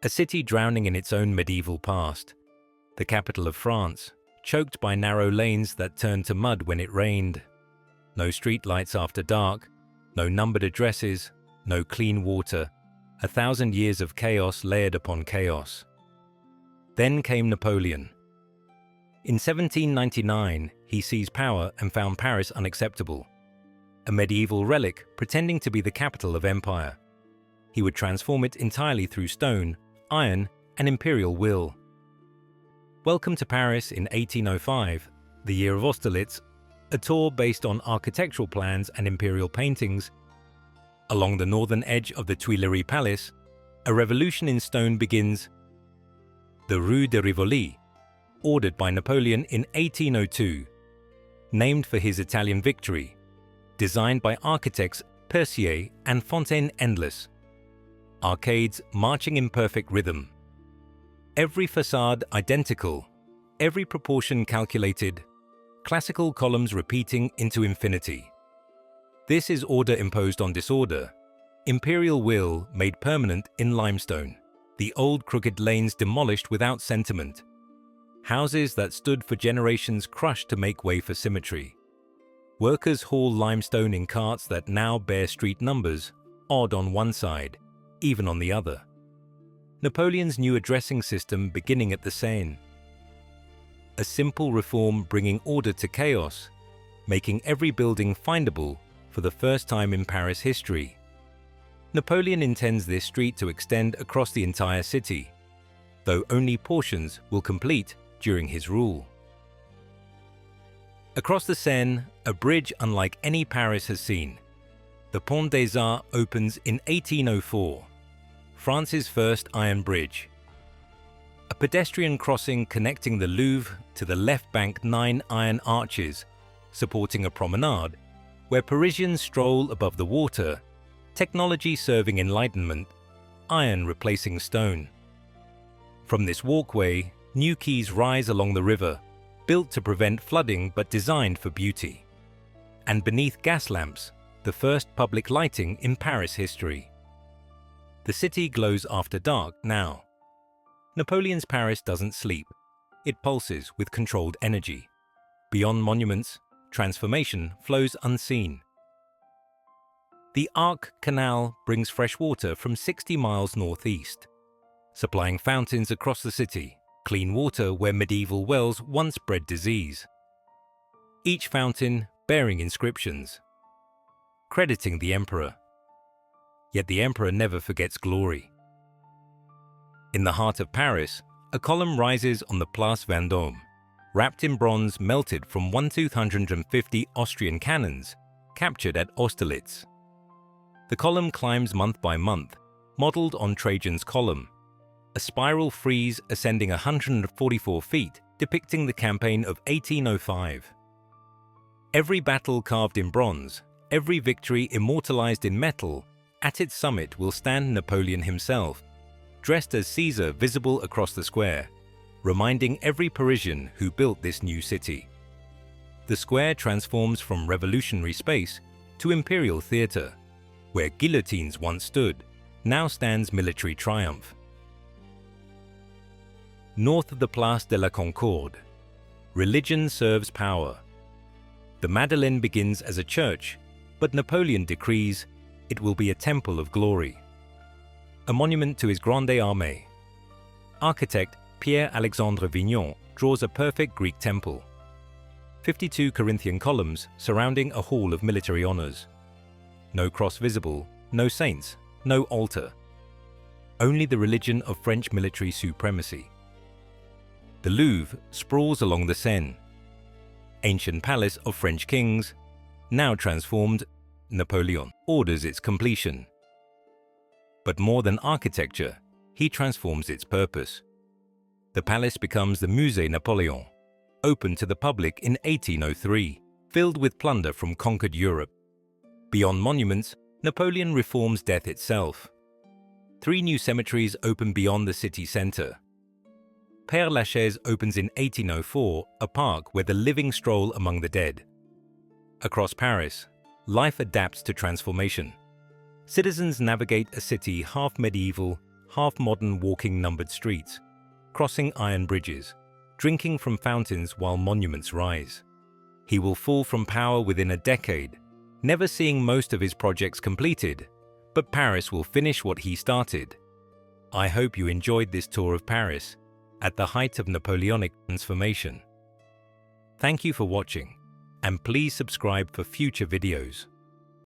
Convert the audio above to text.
A city drowning in its own medieval past. The capital of France, choked by narrow lanes that turned to mud when it rained. No streetlights after dark, no numbered addresses, no clean water. 1,000 years of chaos layered upon chaos. Then came Napoleon. In 1799, he seized power and found Paris unacceptable. A medieval relic pretending to be the capital of empire. He would transform it entirely through stone, iron, and imperial will. Welcome to Paris in 1805, the year of Austerlitz, a tour based on architectural plans and imperial paintings. Along the northern edge of the Tuileries Palace, a revolution in stone begins. The Rue de Rivoli, ordered by Napoleon in 1802, named for his Italian victory, designed by architects Percier and Fontaine endless. Arcades marching in perfect rhythm. Every facade identical, every proportion calculated, classical columns repeating into infinity. This is order imposed on disorder, imperial will made permanent in limestone, the old crooked lanes demolished without sentiment, houses that stood for generations crushed to make way for symmetry. Workers haul limestone in carts that now bear street numbers, odd on one side, even on the other. Napoleon's new addressing system beginning at the Seine. A simple reform bringing order to chaos, making every building findable for the first time in Paris history. Napoleon intends this street to extend across the entire city, though only portions will complete during his rule. Across the Seine, a bridge unlike any Paris has seen. The Pont des Arts opens in 1804, France's first iron bridge. A pedestrian crossing connecting the Louvre to the left bank 9 iron arches, supporting a promenade, where Parisians stroll above the water, technology serving enlightenment, iron replacing stone. From this walkway, new quays rise along the river, built to prevent flooding but designed for beauty. And beneath gas lamps, the first public lighting in Paris history. The city glows after dark now. Napoleon's Paris doesn't sleep. It pulses with controlled energy. Beyond monuments, transformation flows unseen. The Ourcq Canal brings fresh water from 60 miles northeast, supplying fountains across the city, clean water where medieval wells once bred disease. Each fountain bearing inscriptions, crediting the emperor. Yet the emperor never forgets glory. In the heart of Paris, a column rises on the Place Vendôme, wrapped in bronze melted from 1,250 Austrian cannons captured at Austerlitz. The column climbs month by month, modeled on Trajan's column, a spiral frieze ascending 144 feet depicting the campaign of 1805. Every battle carved in bronze, every victory immortalized in metal, at its summit will stand Napoleon himself, dressed as Caesar visible across the square, reminding every Parisian who built this new city. The square transforms from revolutionary space to imperial theater, where guillotines once stood, now stands military triumph. North of the Place de la Concorde, religion serves power. The Madeleine begins as a church, but Napoleon decrees it will be a temple of glory. A monument to his Grande Armée. Architect Pierre-Alexandre Vignon draws a perfect Greek temple. 52 Corinthian columns surrounding a hall of military honors. No cross visible, no saints, no altar. Only the religion of French military supremacy. The Louvre sprawls along the Seine. Ancient palace of French kings, now transformed, Napoleon orders its completion. But more than architecture, he transforms its purpose. The palace becomes the Musée Napoléon, opened to the public in 1803, filled with plunder from conquered Europe. Beyond monuments, Napoleon reforms death itself. 3 new cemeteries open beyond the city center. Père Lachaise opens in 1804, a park where the living stroll among the dead. Across Paris, life adapts to transformation. Citizens navigate a city half medieval, half-modern walking numbered streets, crossing iron bridges, drinking from fountains while monuments rise. He will fall from power within a decade, never seeing most of his projects completed, but Paris will finish what he started. I hope you enjoyed this tour of Paris at the height of Napoleonic transformation. Thank you for watching, and please subscribe for future videos.